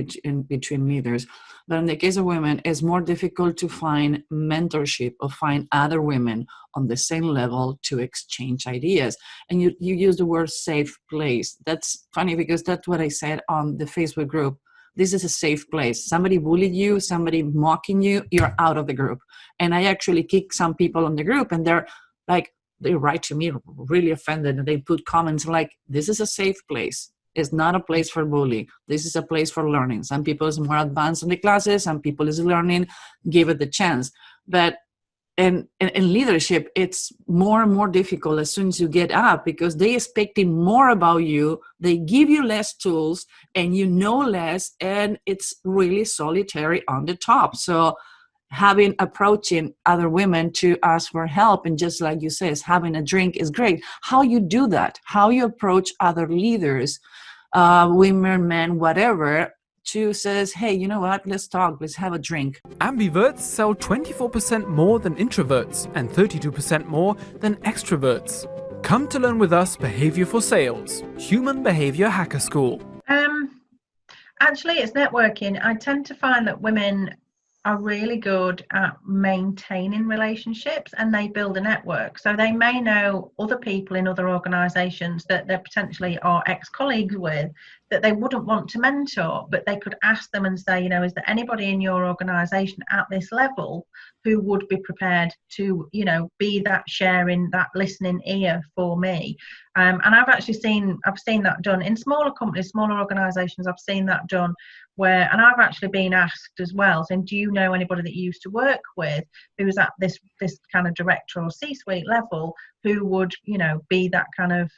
between leaders. But in the case of women, it's more difficult to find mentorship or find other women on the same level to exchange ideas. And you use the word safe place. That's funny because that's what I said on the Facebook group. This is a safe place. Somebody bullied you, somebody mocking you, you're out of the group. And I actually kicked some people on the group, and they write to me really offended, and they put comments like, this is a safe place. It's not a place for bullying. This is a place for learning. Some people is more advanced in the classes, some people is learning, give it the chance. But in leadership, it's more and more difficult as soon as you get up, because they expecting more about you. They give you less tools and you know less, and it's really solitary on the top. So approaching other women to ask for help, and just like you says, having a drink is great. How you do that, how you approach other leaders, women, men, whatever, to says, hey, you know what, let's talk, let's have a drink. Ambiverts sell 24% more than introverts and 32% more than extroverts. Come to learn with us Behavior for Sales, Human Behavior Hacker School. Actually, it's networking. I tend to find that women are really good at maintaining relationships, and they build a network. So they may know other people in other organisations that they potentially are ex-colleagues with, that they wouldn't want to mentor, but they could ask them and say, you know, is there anybody in your organisation at this level who would be prepared to, you know, be that sharing, that listening ear for me? And I've seen that done in smaller companies, smaller organisations. I've seen that done where, and I've actually been asked as well, saying, do you know anybody that you used to work with who's at this kind of director or C-suite level who would, you know, be that kind of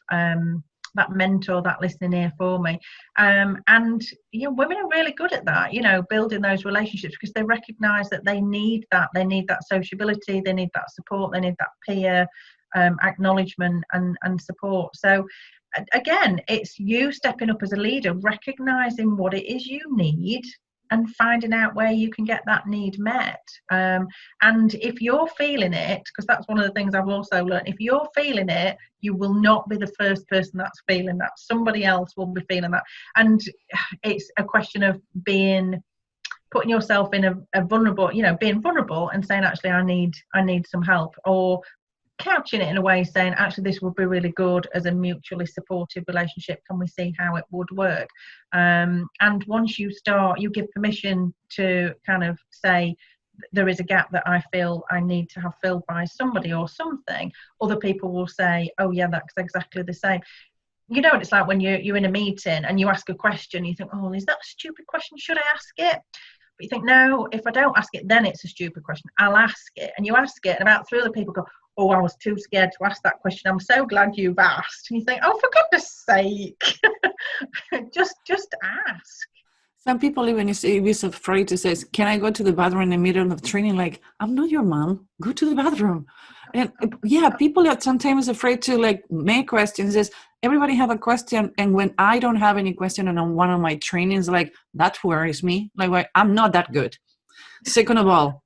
that mentor, that listening ear for me? And you know, women are really good at that, you know, building those relationships, because they recognise that they need that sociability, they need that support, they need that peer acknowledgement and support. So again, it's you stepping up as a leader, recognising what it is you need and finding out where you can get that need met. And if you're feeling it, because that's one of the things I've also learned, if you're feeling it, you will not be the first person that's feeling that. Somebody else will be feeling that. And it's a question of putting yourself in a vulnerable, you know, being vulnerable and saying, actually, I need some help, or couching it in a way saying, actually, this would be really good as a mutually supportive relationship. Can we see how it would work? And once you start, you give permission to kind of say, there is a gap that I feel I need to have filled by somebody or something. Other people will say, oh yeah, that's exactly the same. You know what it's like when you're in a meeting and you ask a question, you think, oh, is that a stupid question? Should I ask it? But you think, no, if I don't ask it, then it's a stupid question. I'll ask it. And you ask it, and about 3 other people go, oh, I was too scared to ask that question. I'm so glad you've asked. And you think, oh, for goodness sake, just ask. Some people even is afraid to say, can I go to the bathroom in the middle of training? Like, I'm not your mom. Go to the bathroom. And yeah, people are sometimes afraid to like make questions. Says everybody have a question, and when I don't have any question on one of my trainings, like that worries me. Like, I'm not that good. Second of all,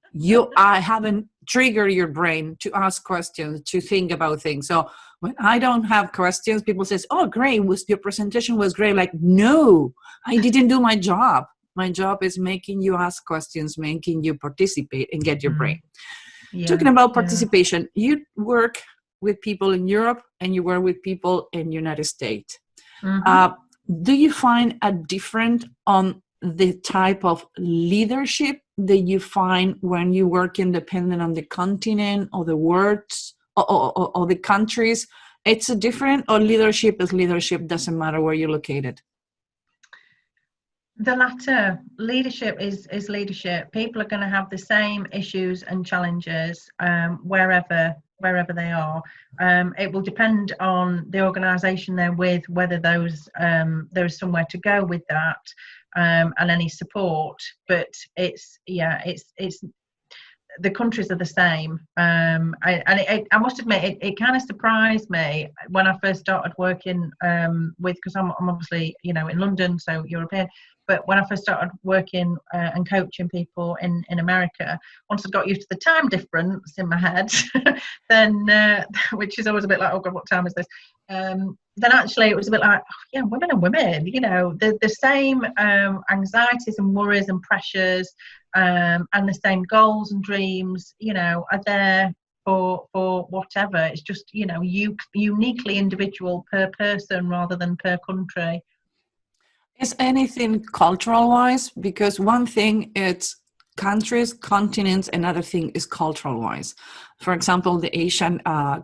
I haven't triggered your brain to ask questions, to think about things. So when I don't have questions, people says, oh, great, your presentation was great. Like, no, I didn't do my job. My job is making you ask questions, making you participate and get your brain. Yeah, talking about participation, you work with people in Europe and you work with people in the United States. Do you find a difference on the type of leadership that you find when you work independent on the continent or the words or the countries? It's a different, or leadership is leadership, doesn't matter where you're located? The latter. Leadership is leadership. People are going to have the same issues and challenges wherever they are. It will depend on the organisation they're with, whether there is somewhere to go with that. And any support, but it's the countries are the same. I must admit, it kind of surprised me when I first started working because I'm obviously, you know, in London, so European. But when I first started working and coaching people in America, once I got used to the time difference in my head, then which is always a bit like, oh God, what time is this? Then actually it was a bit like, oh, yeah, women are women, you know, the same anxieties and worries and pressures and the same goals and dreams, you know, are there for whatever. It's just, you know, uniquely individual per person rather than per country. Is anything cultural wise? Because one thing it's countries, continents, another thing is cultural wise. For example, the Asian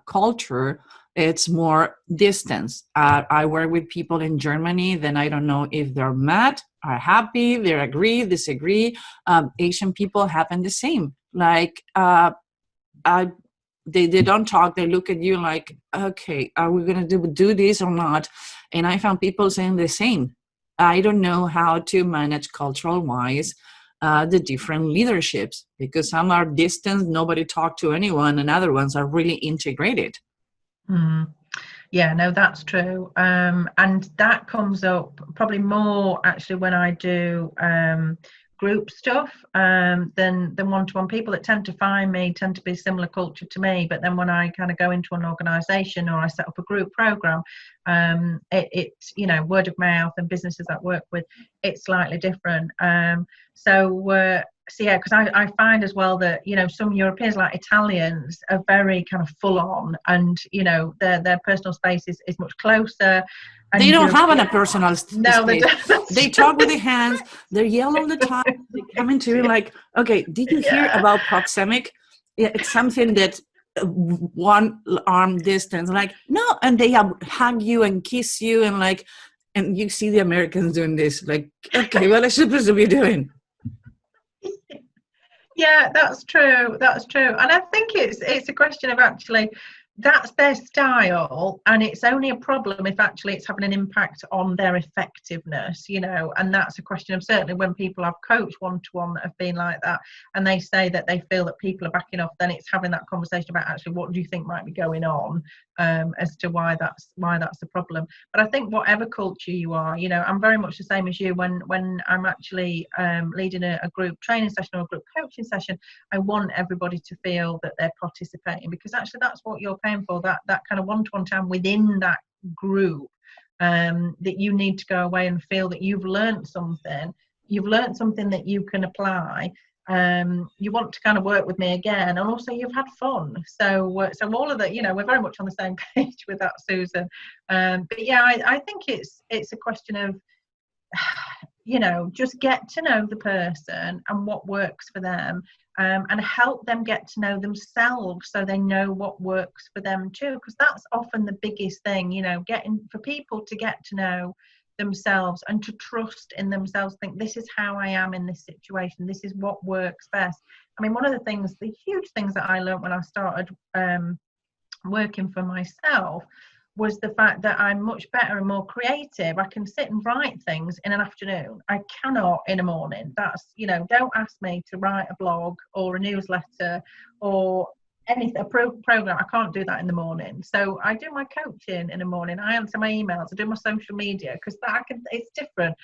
culture, it's more distance. I work with people in Germany, then I don't know if they're mad, are happy, they agree, disagree. Asian people happen the same. Like they don't talk, they look at you like, okay, are we gonna do this or not? And I found people saying the same. I don't know how to manage cultural wise the different leaderships, because some are distant, nobody talk to anyone, and other ones are really integrated. Yeah, no, that's true. And that comes up probably more actually when I do group stuff than one-to-one. People that tend to find me tend to be similar culture to me, but then when I kind of go into an organization or I set up a group program, it's, you know, word of mouth and businesses I work with, it's slightly different. So So yeah, because I find as well that, you know, some Europeans, like Italians, are very kind of full on, and, you know, their personal space is much closer. And they don't have a personal no, space. They talk with their hands. They yell all the time. They come into you like, okay, did you hear about proxemic? It's something that one arm distance, like, no, and they hug you and kiss you, and like, and you see the Americans doing this, like, okay, what are you supposed to be doing? Yeah, that's true. That's true. And I think it's a question of actually that's their style, and it's only a problem if actually it's having an impact on their effectiveness, you know. And that's a question of, certainly when people have coached one-to-one that have been like that, and they say that they feel that people are backing off, then it's having that conversation about actually what do you think might be going on, as to why that's the problem. But I think whatever culture you are, you know, I'm very much the same as you. When I'm actually leading a group training session or a group coaching session, I want everybody to feel that they're participating, because actually that's what you're paying for, that kind of one-to-one time within that group, that you need to go away and feel that you've learned something that you can apply. You want to kind of work with me again, and also you've had fun. So all of that, you know, we're very much on the same page with that, Susan. But yeah, I think it's a question of, you know, just get to know the person and what works for them, and help them get to know themselves so they know what works for them too, because that's often the biggest thing, you know, for people to get to know themselves and to trust in themselves, think this is how I am in this situation, this is what works best. I mean, one of the huge things that I learned when I started working for myself was the fact that I'm much better and more creative. I can sit and write things in an afternoon. I cannot in a morning. That's, you know, don't ask me to write a blog or a newsletter or anything, a program. I can't do that in the morning. So I do my coaching in the morning. I answer my emails. I do my social media, because it's different.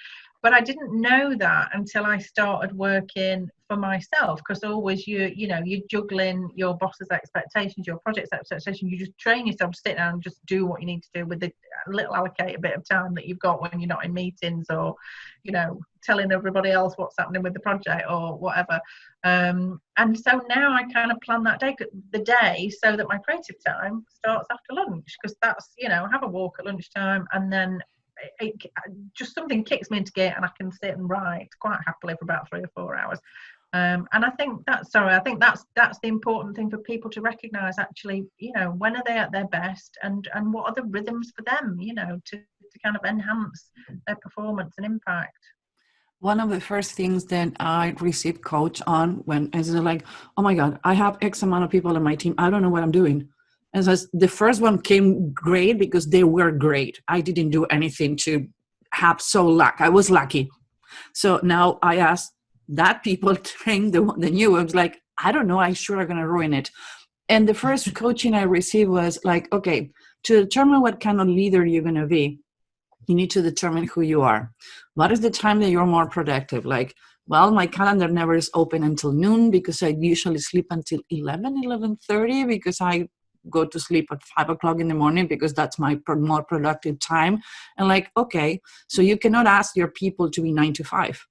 But I didn't know that until I started working for myself, because always you're juggling your boss's expectations, your project's expectations. You just train yourself to sit down and just do what you need to do with the little allocated bit of time that you've got when you're not in meetings or, you know, telling everybody else what's happening with the project or whatever. And so now I kind of plan the day so that my creative time starts after lunch, because that's, you know, have a walk at lunchtime, and then just something kicks me into gear and I can sit and write quite happily for about 3 or 4 hours. And I think that's the important thing for people to recognize, actually, you know, when are they at their best, and what are the rhythms for them, you know, to kind of enhance their performance and impact. One of the first things that I received coach on when is like, oh my God, I have X amount of people on my team, I don't know what I'm doing. And so the first one came great because they were great. I didn't do anything to have luck. I was lucky. So now I asked that people train the new ones, like, I don't know, I'm sure I'm going to ruin it. And the first coaching I received was like, okay, to determine what kind of leader you're going to be, you need to determine who you are. What is the time that you're more productive? Like, well, my calendar never is open until noon because I usually sleep until 11:30 because I go to sleep at 5 o'clock in the morning because that's my more productive time. And like, okay, so you cannot ask your people to be 9 to 5.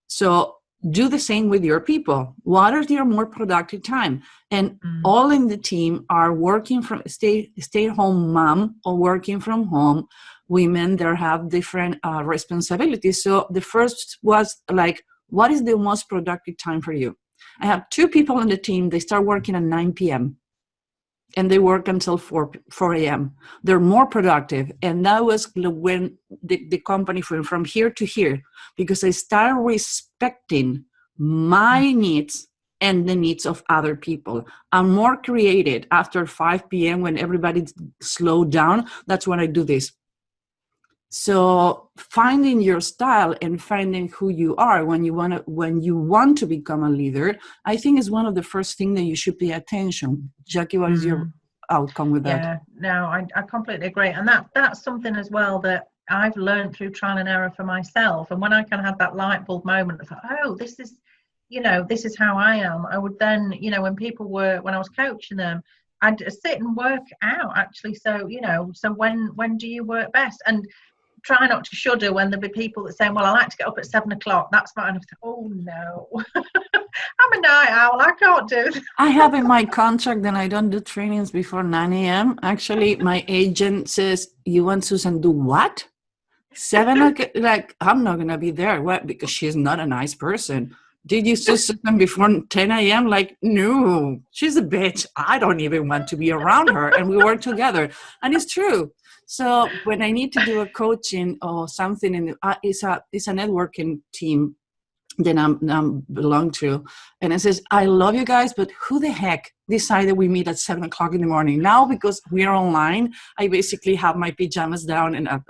So do the same with your people. What is your more productive time? And all in the team are working from stay-at-home mom or working from home. Women there have different responsibilities. So the first was like, what is the most productive time for you? I have 2 people on the team. They start working at 9 p.m. and they work until 4 a.m. They're more productive. And that was when the company went from here to here, because I started respecting my needs and the needs of other people. I'm more creative after 5 p.m. when everybody's slowed down. That's when I do this. So finding your style and finding who you are when you want to become a leader, I think is one of the first things that you should pay attention. Jackie, what is your outcome with that? Yeah, no, I completely agree. And that's something as well that I've learned through trial and error for myself. And when I kind of had that light bulb moment, I thought, oh, this is how I am. I would then, when I was coaching them, I'd sit and work out actually. So, so when do you work best? And try not to shudder when there'll be people that say, well, I like to get up at 7 o'clock. That's fine. And I thought, oh no. I'm a night owl. I can't do that. I have in my contract that I don't do trainings before 9 a.m. Actually, my agent says, "You want Susan do what?" 7 o'clock, like, I'm not going to be there. What? Because she's not a nice person. Did you see Susan before 10 a.m.? Like, no, she's a bitch. I don't even want to be around her. And we work together. And it's true. So when I need to do a coaching or something, it's a networking team that I'm belong to, and it says, I love you guys, but who the heck decided we meet at 7 o'clock in the morning? Now, because we're online, I basically have my pajamas down and a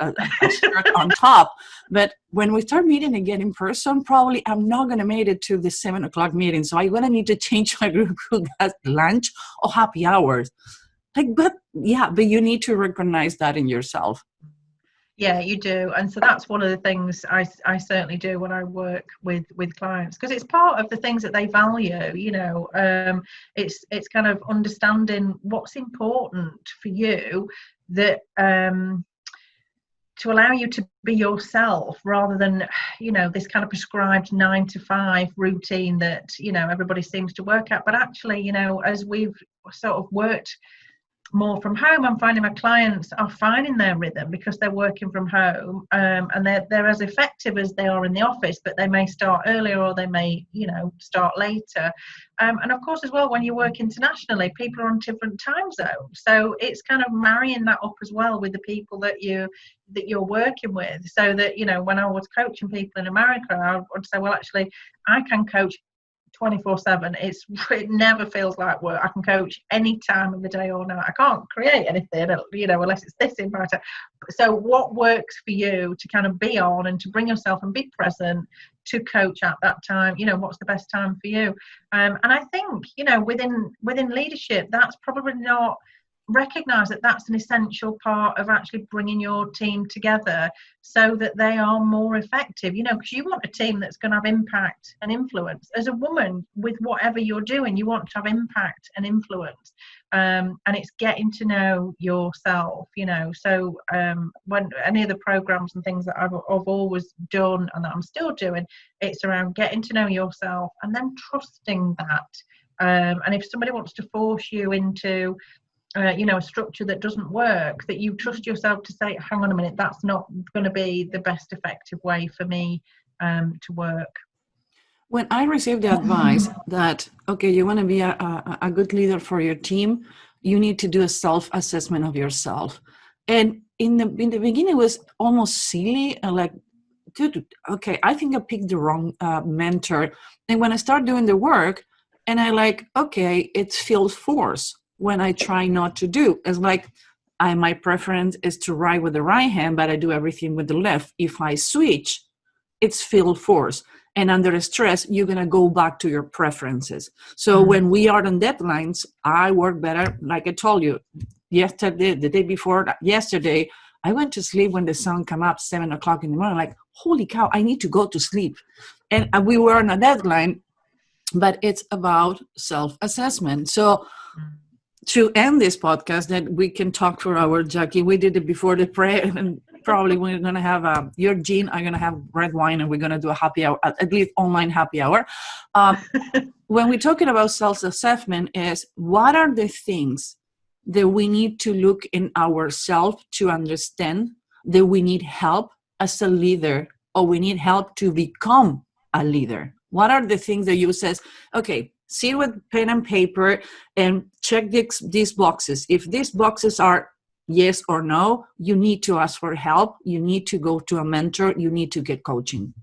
shirt on top. But when we start meeting again in person, probably I'm not going to make it to the 7 o'clock meeting. So I'm going to need to change my group who has lunch or happy hours. Like, but you need to recognize that in yourself. Yeah, you do. And so that's one of the things I certainly do when I work with clients, because it's part of the things that they value, you know. It's kind of understanding what's important for you, that to allow you to be yourself, rather than, you know, this kind of prescribed 9 to 5 routine that, you know, everybody seems to work at. But actually, you know, as we've sort of worked more from home, I'm finding my clients are finding their rhythm because they're working from home, and they're as effective as they are in the office, but they may start earlier or they may, you know, start later. And of course, as well, when you work internationally, people are on different time zones, so it's kind of marrying that up as well with the people that you're working with, so that, you know, when I was coaching people in America, I would say, well, actually, I can coach 24/7. It never feels like work. I can coach any time of the day or night. I can't create anything, you know, unless it's this invite. So what works for you to kind of be on and to bring yourself and be present to coach at that time? You know, what's the best time for you? And I think, you know, within leadership, that's probably not recognize that that's an essential part of actually bringing your team together so that they are more effective, you know, because you want a team that's going to have impact and influence. As a woman, with whatever you're doing, you want to have impact and influence, and it's getting to know yourself, you know. So when any of the programs and things that I've always done and that I'm still doing, it's around getting to know yourself and then trusting that, and if somebody wants to force you into you know, a structure that doesn't work, that you trust yourself to say, hang on a minute, that's not going to be the best effective way for me to work. When I received the advice that, okay, you want to be a good leader for your team, you need to do a self-assessment of yourself. And in the beginning, it was almost silly, like, dude, okay, I think I picked the wrong mentor. And when I start doing the work, and I like, okay, it feels forced when I try not to do. It's like, my preference is to write with the right hand, but I do everything with the left. If I switch, it's feel force. And under stress, you're going to go back to your preferences. So when we are on deadlines, I work better. Like I told you, yesterday, the day before yesterday, I went to sleep when the sun came up 7 o'clock in the morning. Like, holy cow, I need to go to sleep. And we were on a deadline, but it's about self-assessment. So to end this podcast, that we can talk for hours, Jackie. We did it before the prayer, and probably we're going to have your Jean, I'm going to have red wine, and we're going to do a happy hour, at least online happy hour. When we're talking about self-assessment, is what are the things that we need to look in ourselves to understand that we need help as a leader, or we need help to become a leader? What are the things that you says, okay, sit with pen and paper and check these boxes. If these boxes are yes or no, you need to ask for help. You need to go to a mentor. You need to get coaching.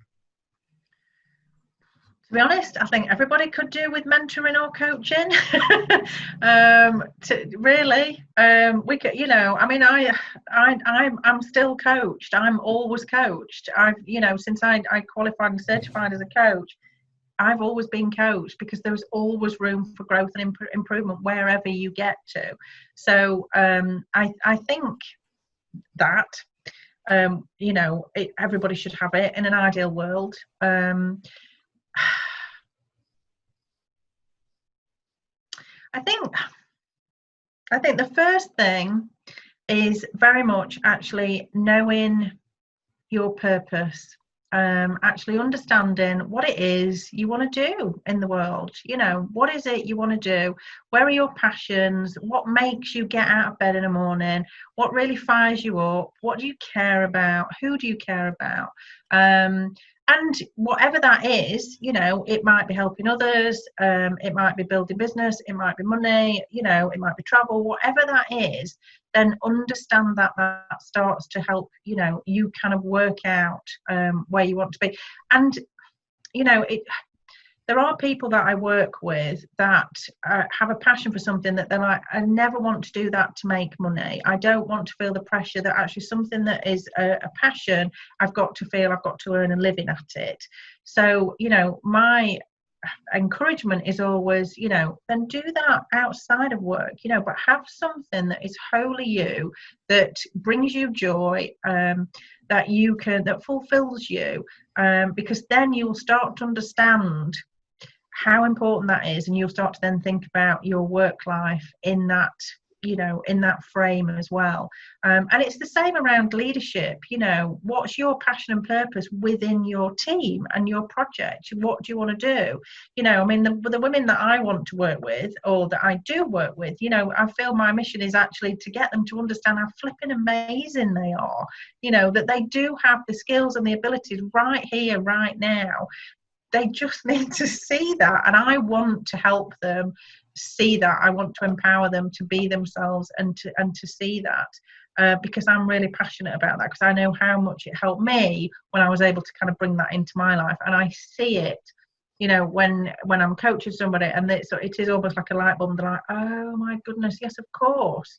To be honest, I think everybody could do with mentoring or coaching. We could, you know, I mean, I'm still coached. I'm always coached. I've, you know, since I qualified and certified as a coach, I've always been coached, because there's always room for growth and improvement wherever you get to. So I think that, you know, everybody should have it in an ideal world. I think the first thing is very much actually knowing your purpose actually understanding what it is you want to do in the world. What is it you want to do? Where are your passions? What makes you get out of bed in the morning? What really fires you up? What do you care about? Who do you care about? And whatever that is, it might be helping others, it might be building business, it might be money, it might be travel, whatever that is, then understand that starts to help, you kind of work out where you want to be. And, there are people that I work with that have a passion for something that they're like, I never want to do that to make money. I don't want to feel the pressure that actually something that is a passion, I've got to feel I've got to earn a living at it. So, my encouragement is always, then do that outside of work, but have something that is wholly you, that brings you joy, that fulfills you, because then you'll start to understand how important that is, and you'll start to then think about your work life in that frame as well. And it's the same around leadership. What's your passion and purpose within your team and your project? What do you want to do? The women that I want to work with, or that I do work with, I feel my mission is actually to get them to understand how flipping amazing they are, that they do have the skills and the abilities right here, right now. They just need to see that, and I want to help them see that. I want to empower them to be themselves and to see that, because I'm really passionate about that, because I know how much it helped me when I was able to kind of bring that into my life. And I see it, when I'm coaching somebody, and it is almost like a light bulb. They're like, oh my goodness, yes, of course,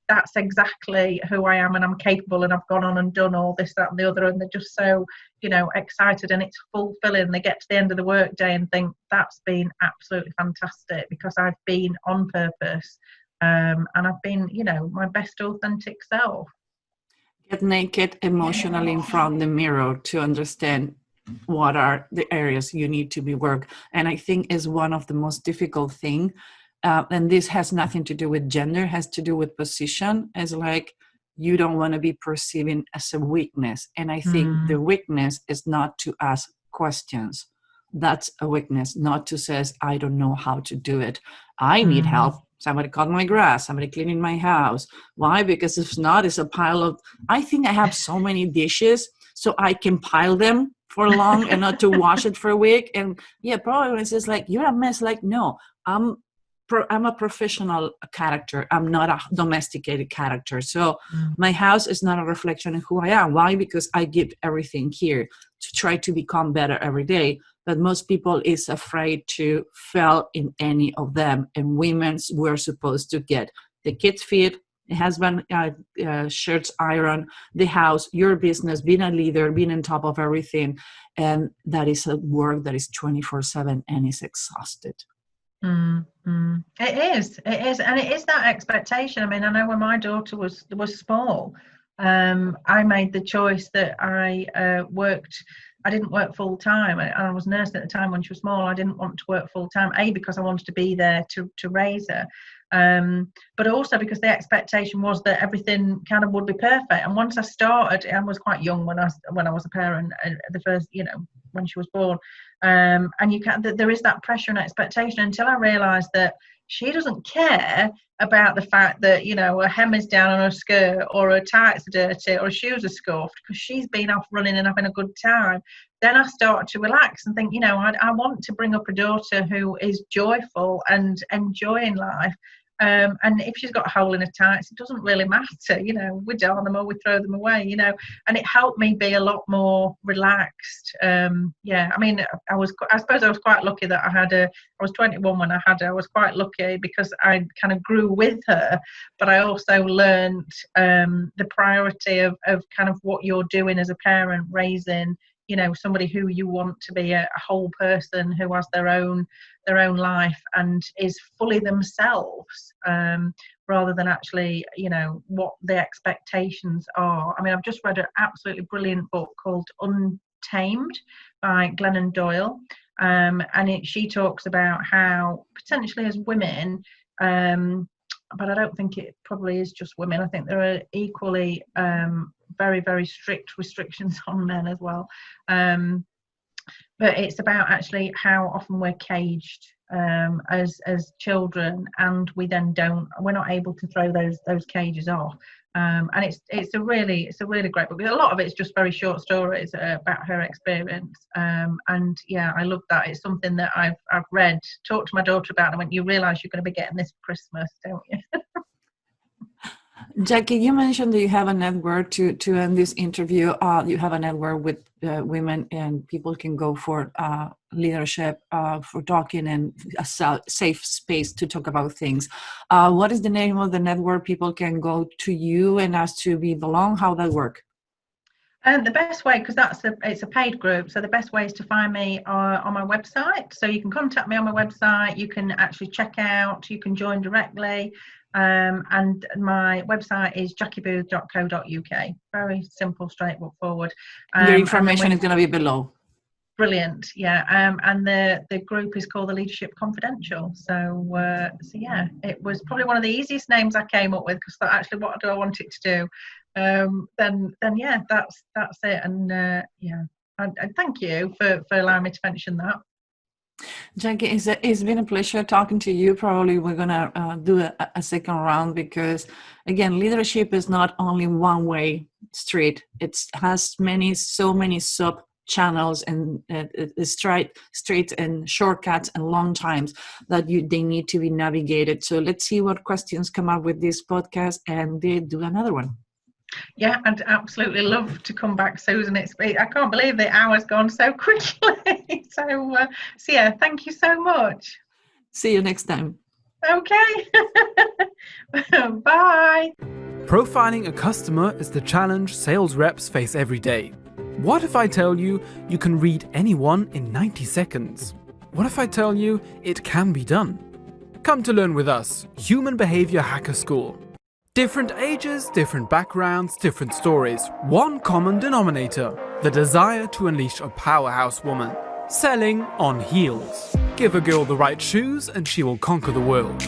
that's exactly who I am, and I'm capable, and I've gone on and done all this, that and the other, and they're just so excited, and it's fulfilling. They get to the end of the work day and think, that's been absolutely fantastic, because I've been on purpose, and I've been my best authentic self. Get naked emotionally in front of the mirror to understand what are the areas you need to be worked. And I think is one of the most difficult thing, and this has nothing to do with gender, has to do with position, as like you don't want to be perceived as a weakness. And I think the weakness is not to ask questions. That's a weakness, not to say, I don't know how to do it. I need help. Somebody cut my grass, somebody cleaning my house. Why? Because if not, it's a pile of, I think I have so many dishes, so I can pile them for long and not to wash it for a week. And yeah, probably it's just like, you're a mess. Like, no, I'm a professional character. I'm not a domesticated character. So my house is not a reflection of who I am. Why? Because I give everything here to try to become better every day. But most people is afraid to fail in any of them. And women's were supposed to get the kids feed, the husband shirts iron, the house, your business, being a leader, being on top of everything. And that is a work that is 24/7 and is exhausted. It is, and it is that expectation. I mean, I know when my daughter was small, I made the choice that I didn't work full time. I was nursing at the time when she was small. I didn't want to work full time, because I wanted to be there to raise her, but also because the expectation was that everything kind of would be perfect. And once I started, I was quite young when I was a parent, the first, when she was born, and there is that pressure and expectation, until I realised that she doesn't care about the fact that her hem is down on her skirt, or her tights are dirty, or her shoes are scuffed, because she's been off running and having a good time. Then I started to relax and think, I want to bring up a daughter who is joyful and enjoying life. And if she's got a hole in her tights, it doesn't really matter, we darn them or we throw them away, and it helped me be a lot more relaxed. I mean, I suppose I was quite lucky that I was 21 when I had her. I was quite lucky because I kind of grew with her, but I also learned the priority of kind of what you're doing as a parent, raising somebody who you want to be a whole person, who has their own life and is fully themselves, rather than actually what the expectations are. I mean, I've just read an absolutely brilliant book called Untamed by Glennon Doyle, and she talks about how potentially as women, but I don't think it probably is just women, I think there are equally very, very strict restrictions on men as well. But it's about actually how often we're caged as children, and we're not able to throw those cages off. And it's a really great book. A lot of it's just very short stories about her experience. And yeah, I love that. It's something that I've read, talked to my daughter about, and I went, you realise you're going to be getting this for Christmas, don't you? Jackie, you mentioned that you have a network to end this interview. You have a network with women, and people can go for leadership, for talking, and a safe space to talk about things. What is the name of the network? People can go to you and ask to belong. How that work? And the best way, because it's a paid group, so the best way is to find me on my website. So you can contact me on my website. You can actually check out. You can join directly. And my website is jackiebooth.co.uk. Very simple, straightforward. Your information is going to be below. Brilliant, yeah. And the group is called the Leadership Confidential. So yeah, it was probably one of the easiest names I came up with, because actually, what do I want it to do? Then yeah, that's it. And yeah, and thank you for allowing me to mention that. Jackie, it's been a pleasure talking to you. Probably we're going to do a second round, because, again, leadership is not only one-way street. It has so many sub-channels and streets and shortcuts and long times that they need to be navigated. So let's see what questions come up with this podcast, and they do another one. Yeah, I'd absolutely love to come back, Susan. I can't believe the hour's gone so quickly. So yeah, thank you so much. See you next time. Okay. Bye. Profiling a customer is the challenge sales reps face every day. What if I tell you you can read anyone in 90 seconds? What if I tell you it can be done? Come to learn with us, Human Behavior Hacker School. Different ages, different backgrounds, different stories. One common denominator: the desire to unleash a powerhouse woman. Selling on heels. Give a girl the right shoes and she will conquer the world.